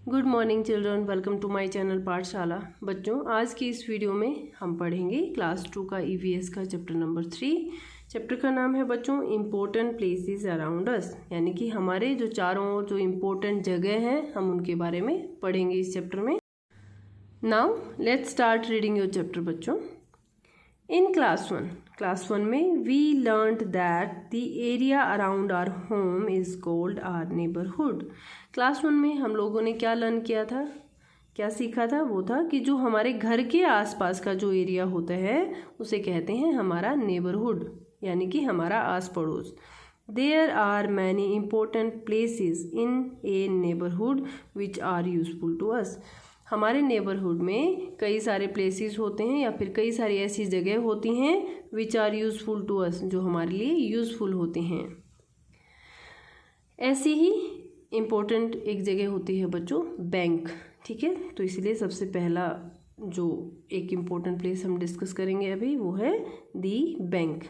Good morning children, welcome to my channel पाठशाला। बच्चों, आज की इस वीडियो में हम पढ़ेंगे क्लास 2 का ईवीएस का चैप्टर नंबर 3। चैप्टर का नाम है बच्चों इम्पोर्टेंट प्लेसेस अराउंड अस, यानी कि हमारे जो चारों ओर जो इम्पोर्टेंट जगह हैं हम उनके बारे में पढ़ेंगे इस चैप्टर में। Now let's start reading your chapter बच्चों। इन क्लास वन में we learned that the area around our home is called our neighbourhood. Class 1 में हम लोगों ने क्या लर्न किया था, क्या सीखा था? वो था कि जो हमारे घर के आसपास का जो एरिया होता है उसे कहते हैं हमारा नेबरहुड, यानी कि हमारा आस पड़ोस। There are many important places in a neighbourhood which are useful to us. हमारे नेबरहुड में कई सारे प्लेसेस होते हैं या फिर कई सारी ऐसी जगह होती हैं which are useful to us, जो हमारे लिए यूजफुल होते हैं। ऐसी ही इम्पोर्टेंट एक जगह होती है बच्चों बैंक, ठीक है। तो इसलिए सबसे पहला जो एक इम्पोर्टेंट प्लेस हम डिस्कस करेंगे अभी वो है दी बैंक।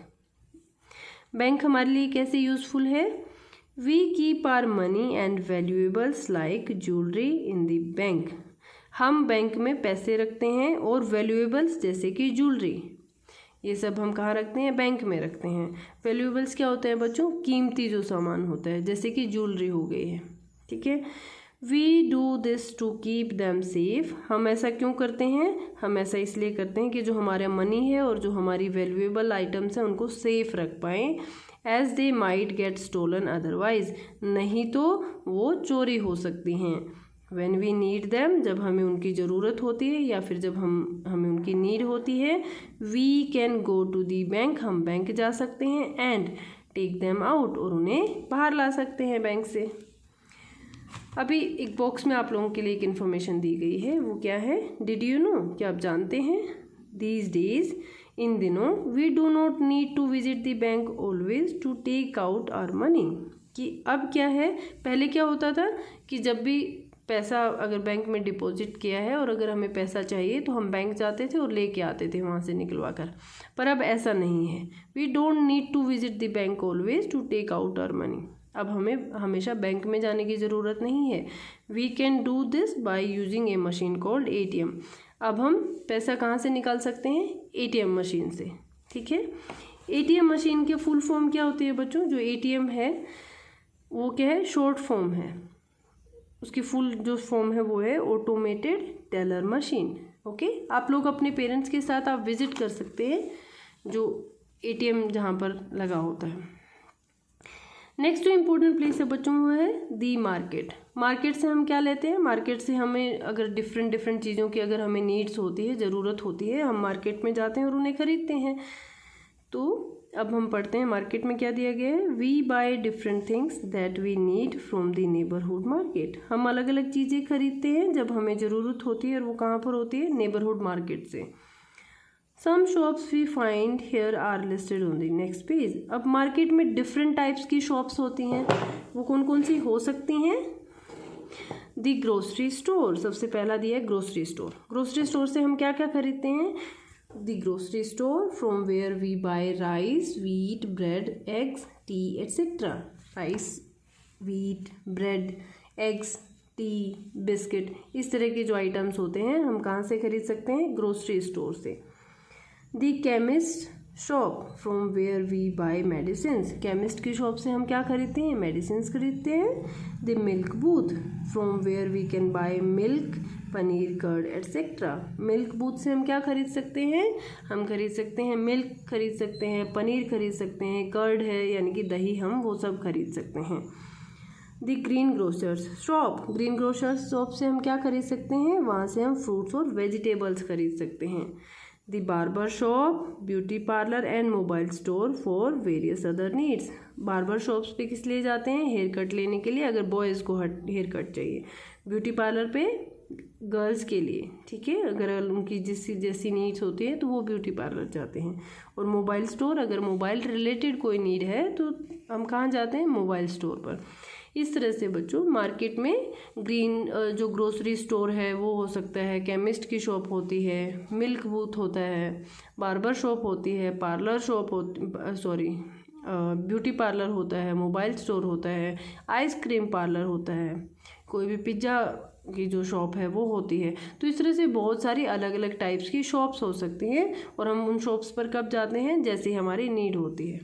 बैंक हमारे लिए कैसे यूजफुल है? We keep our money and valuables like jewellery in the bank. हम बैंक में पैसे रखते हैं और वैल्यूएबल्स जैसे कि ज्वेलरी, ये सब हम कहाँ रखते हैं? बैंक में रखते हैं। वैल्यूएबल्स क्या होते हैं बच्चों? कीमती जो सामान होता है, जैसे कि ज्वेलरी हो गई है, ठीक है। We do this to keep them safe. हम ऐसा क्यों करते हैं? हम ऐसा इसलिए करते हैं कि जो हमारा मनी है और जो हमारी वैल्यूएबल आइटम्स हैं उनको सेफ रख पाएँ, as they might get stolen otherwise, नहीं तो वो चोरी हो सकती हैं। When we need them, जब हमें उनकी ज़रूरत होती है या फिर जब हमें उनकी नीड होती है, we can go to the bank, हम बैंक जा सकते हैं, and take them out, और उन्हें बाहर ला सकते हैं बैंक से। अभी एक बॉक्स में आप लोगों के लिए एक इन्फॉर्मेशन दी गई है, वो क्या है? डिड यू नो, क्या आप जानते हैं? These days, इन दिनों, we do not need to visit the bank always to take out our money। कि अब क्या है, पहले क्या होता था कि जब भी पैसा अगर बैंक में डिपॉजिट किया है और अगर हमें पैसा चाहिए तो हम बैंक जाते थे और लेके आते थे वहाँ से निकलवा कर, पर अब ऐसा नहीं है। We don't need to visit the bank always to take out our money. अब हमें हमेशा बैंक में जाने की ज़रूरत नहीं है। We can do this by using a machine called ATM। अब हम पैसा कहाँ से निकाल सकते हैं? ATM मशीन से, ठीक है। ATM मशीन के फुल फॉर्म क्या होती है बच्चों? जो ATM है वो क्या है? शॉर्ट फॉर्म है, उसकी फुल जो फॉर्म है वो है ऑटोमेटेड टेलर मशीन। ओके, आप लोग अपने पेरेंट्स के साथ आप विजिट कर सकते हैं जो ATM जहाँ पर लगा होता है। नेक्स्ट जो इम्पोर्टेंट प्लेस है बच्चों वो है दी मार्केट। मार्केट से हम क्या लेते हैं? मार्केट से हमें अगर डिफरेंट चीज़ों की अगर हमें नीड्स होती है, ज़रूरत होती है, हम मार्केट में जाते हैं और उन्हें ख़रीदते हैं। तो अब हम पढ़ते हैं मार्केट में क्या दिया गया है। We buy different things that we need from the neighbourhood market. हम अलग अलग चीज़ें खरीदते हैं जब हमें ज़रूरत होती है, और वो कहाँ पर होती है? नेबरहुड मार्केट से। Some shops we find here are listed on the next page. अब मार्केट में डिफरेंट टाइप्स की शॉप्स होती हैं, वो कौन कौन सी हो सकती हैं? द ग्रोसरी स्टोर, सबसे पहला दिया है ग्रोसरी स्टोर। ग्रोसरी स्टोर से हम क्या क्या खरीदते हैं? The grocery store from where we buy rice, wheat, bread, eggs, tea, etc. Rice, wheat, bread, eggs, tea, biscuit, इस तरह के जो आइटम्स होते हैं हम कहाँ से खरीद सकते हैं? ग्रोसरी स्टोर से। The chemist shop from where we buy medicines, chemist की शॉप से हम क्या खरीदते हैं? मेडिसिन खरीदते हैं। The milk booth from where we can buy milk, paneer, curd, etcetera. Milk booth से हम क्या खरीद सकते हैं? हम खरीद सकते हैं मिल्क, खरीद सकते हैं पनीर, खरीद सकते हैं कर्ड है यानी कि दही, हम वो सब खरीद सकते हैं। The green grocers shop, green grocers shop से हम क्या खरीद सकते हैं? वहाँ से हम फ्रूट्स और वेजिटेबल्स खरीद सकते हैं। The barber shop, beauty parlour and mobile store for various other needs. Barber shops पे किस लिए जाते हैं? हेयर कट लेने के लिए, अगर बॉयज़ को हेयर कट चाहिए। ब्यूटी पार्लर पे गर्ल्स के लिए, ठीक है, अगर उनकी जैसी नीड्स होती है तो वो ब्यूटी पार्लर जाते हैं। और मोबाइल स्टोर, अगर मोबाइल रिलेटेड कोई नीड है तो हम कहाँ जाते हैं? मोबाइल स्टोर पर। इस तरह से बच्चों मार्केट में ग्रीन जो ग्रोसरी स्टोर है वो हो सकता है, केमिस्ट की शॉप होती है, मिल्क बूथ होता है, बार्बर शॉप होती है, पार्लर शॉप ब्यूटी पार्लर होता है, मोबाइल स्टोर होता है, आइसक्रीम पार्लर होता है, कोई भी पिज़्ज़ा की जो शॉप है वो होती है। तो इस तरह से बहुत सारी अलग अलग टाइप्स की शॉप्स हो सकती हैं और हम उन शॉप्स पर कब जाते हैं, जैसे हमारी नीड होती है।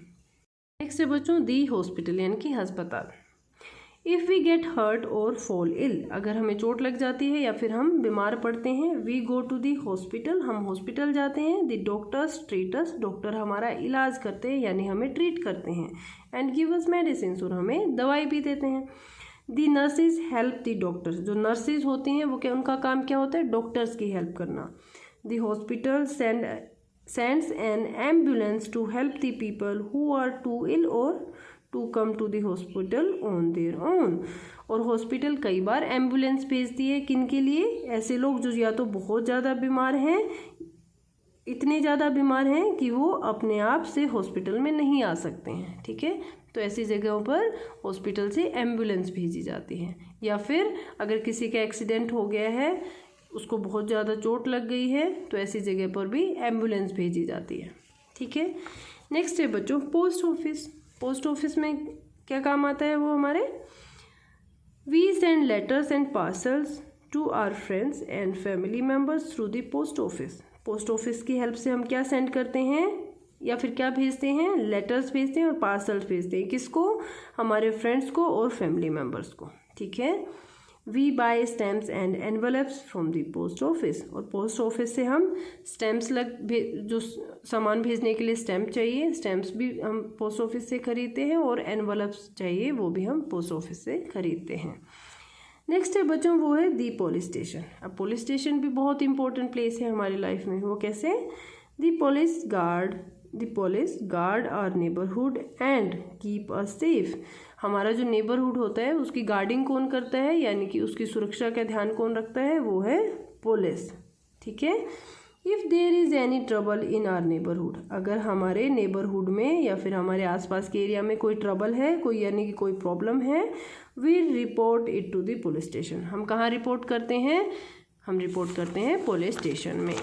नेक्स्ट है बच्चों दी हॉस्पिटल यानी कि अस्पताल। इफ़ वी गेट हर्ट और फॉल इल, अगर हमें चोट लग जाती है या फिर हम बीमार पड़ते हैं, we go to the hospital, हम हॉस्पिटल जाते हैं। The doctors treat us, doctor हमारा इलाज करते हैं यानी हमें ट्रीट करते हैं। एंड गिव अस मेडिसिन, और हमें दवाई भी देते हैं। दी नर्सिस हेल्प दी डॉक्टर्स, जो नर्सिस होती हैं वो क्या, उनका काम क्या होता है, डॉक्टर्स की हेल्प करना। The hospital sends an ambulance to help the people who are too ill or too come to the hospital on their own, और हॉस्पिटल कई बार एम्बुलेंस भेजती है किन के लिए, ऐसे लोग जो या तो बहुत ज़्यादा बीमार हैं, इतने ज़्यादा बीमार हैं कि वो अपने आप से हॉस्पिटल में नहीं आ सकते हैं। ठीक है, तो ऐसी जगहों पर हॉस्पिटल से एम्बुलेंस भेजी जाती है। या फिर अगर किसी का एक्सीडेंट हो गया है, उसको बहुत ज़्यादा चोट लग गई है, तो ऐसी जगह पर भी एम्बुलेंस भेजी जाती है। ठीक है, नेक्स्ट है बच्चों पोस्ट ऑफिस। पोस्ट ऑफिस में क्या काम आता है वो हमारे, we send letters and parcels to our friends and family members through the post office. Post office की हेल्प से हम क्या सेंड करते हैं या फिर क्या भेजते हैं, लेटर्स भेजते हैं और पार्सल्स भेजते हैं। किसको, हमारे फ्रेंड्स को और फैमिली मेम्बर्स को। ठीक है, we buy stamps and envelopes from the post office, और पोस्ट ऑफिस से हम स्टैम्प्स जो सामान भेजने के लिए स्टैम्प चाहिए, स्टैम्प्स भी हम पोस्ट ऑफिस से खरीदते हैं, और एनवलप्स चाहिए वो भी हम पोस्ट ऑफिस से खरीदते हैं। नेक्स्ट है बच्चों वो है दी पुलिस स्टेशन। अब पुलिस स्टेशन भी बहुत इंपॉर्टेंट प्लेस है हमारी लाइफ में। वो कैसे, the police guard our neighbourhood and keep us safe. हमारा जो नेबरहुड होता है उसकी गार्डिंग कौन करता है, यानी कि उसकी सुरक्षा का ध्यान कौन रखता है, वो है पुलिस। ठीक है, if there is any trouble in our neighbourhood, अगर हमारे नेबरहुड में या फिर हमारे आसपास के एरिया में कोई ट्रबल है, कोई यानी कि कोई प्रॉब्लम है, we report it to the police station. हम कहाँ रिपोर्ट करते हैं, हम रिपोर्ट करते हैं पुलिस स्टेशन में।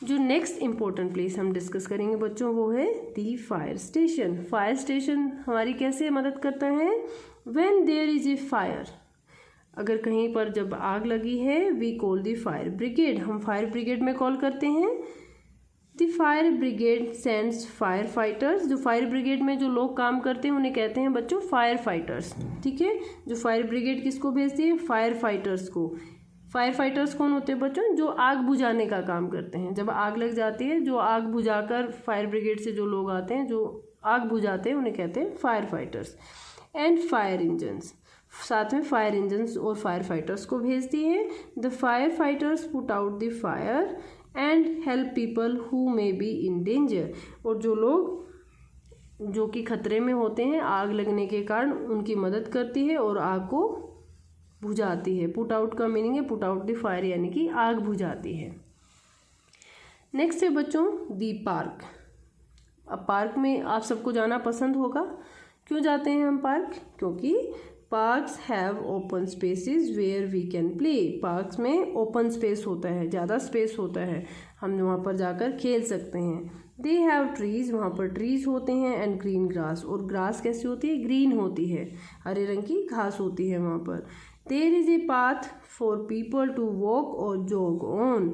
जो नेक्स्ट इम्पोर्टेंट प्लेस हम डिस्कस करेंगे बच्चों वो है the fire station. Fire station हमारी कैसे मदद करता है, when there is a fire, अगर कहीं पर जब आग लगी है, we call the fire brigade, हम फायर ब्रिगेड में कॉल करते हैं। The fire brigade sends fire fighters, जो फायर ब्रिगेड में जो लोग काम करते हैं उन्हें कहते हैं बच्चों फायर फाइटर्स। ठीक है, जो फायर ब्रिगेड किसको भेजती है, फायर फाइटर्स को। फायर फाइटर्स कौन होते हैं बच्चों, जो आग बुझाने का काम करते हैं। जब आग लग जाती है, जो आग बुझाकर, फायर ब्रिगेड से जो लोग आते हैं जो आग बुझाते हैं उन्हें कहते हैं fire fighters. And fire engines, साथ में फायर इंजन्स और फायर फाइटर्स को भेजती है। The fire fighters put out the fire and help people who may be in danger, और जो लोग जो कि खतरे में होते हैं आग लगने के कारण, उनकी मदद करती है और आग को बुझाती है। पुट आउट का मीनिंग है पुट आउट द फायर, यानी कि आग बुझाती है। नेक्स्ट है बच्चों दी पार्क। अब पार्क में आप सबको जाना पसंद होगा। क्यों जाते हैं हम पार्क, क्योंकि parks have open spaces where we can play. Parks में ओपन स्पेस होता है, ज़्यादा स्पेस होता है, हम वहाँ पर जाकर खेल सकते हैं। दे हैव ट्रीज, वहाँ पर ट्रीज होते हैं, एंड ग्रीन ग्रास, और ग्रास कैसी होती है, ग्रीन होती है, हरे रंग की घास होती है वहाँ पर। There is a path for people to walk और जॉग ऑन,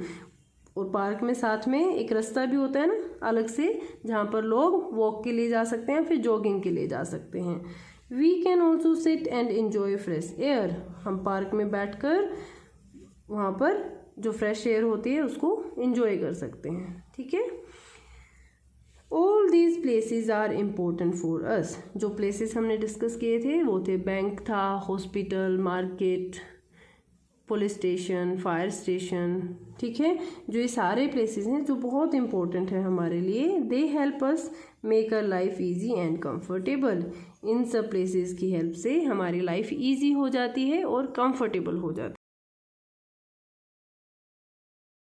और पार्क में साथ में एक रास्ता भी होता है ना अलग से, जहाँ पर लोग वॉक के लिए जा सकते हैं, फिर जॉगिंग के लिए जा सकते हैं। We can also sit and enjoy fresh air, हम पार्क में बैठकर वहाँ पर जो फ्रेश एयर होती है उसको एंजॉय कर सकते हैं। ठीक है, all these places are important for us. जो प्लेसेस हमने डिस्कस किए थे वो थे बैंक था, hospital, market, police station, fire station. ठीक है, जो ये सारे प्लेसेस हैं जो बहुत इंपॉर्टेंट है हमारे लिए। They help us make our life easy and comfortable. इन सब प्लेसेस की हेल्प से हमारी लाइफ ईजी हो जाती है और कंफर्टेबल हो जाती है।